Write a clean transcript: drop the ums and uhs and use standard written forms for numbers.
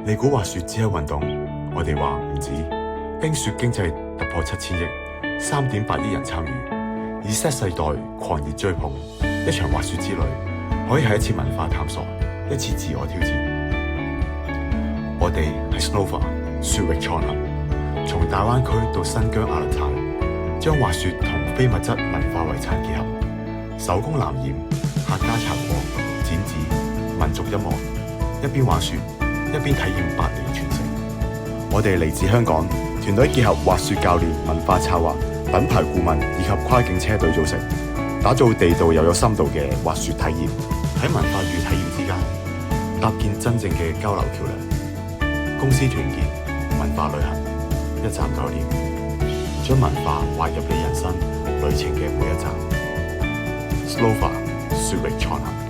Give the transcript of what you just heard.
你估滑雪只係運動？我哋話唔止。冰雪經濟突破7000億，3.8億人參與，以 Z 世代狂熱追捧。一場滑雪之旅，可以係一次文化探索，一次自我挑戰。我哋係 Snowfar 雪域創行，從大灣區到新疆阿勒泰，將滑雪同非物質文化遺產結合，手工藍染、客家茶果、剪紙、民族音樂，一邊玩雪，一邊體驗百年傳承。我哋嚟自香港，團隊結合滑雪教練、文化策劃、品牌顧問以及跨境車隊組成，打造地道又有深度嘅滑雪體驗。喺文化與體驗之間，搭建真正嘅交流橋梁。公司團結，文化旅行，一站9年，將文化滑入你人生旅程嘅每一站。Snowfar 雪域創行。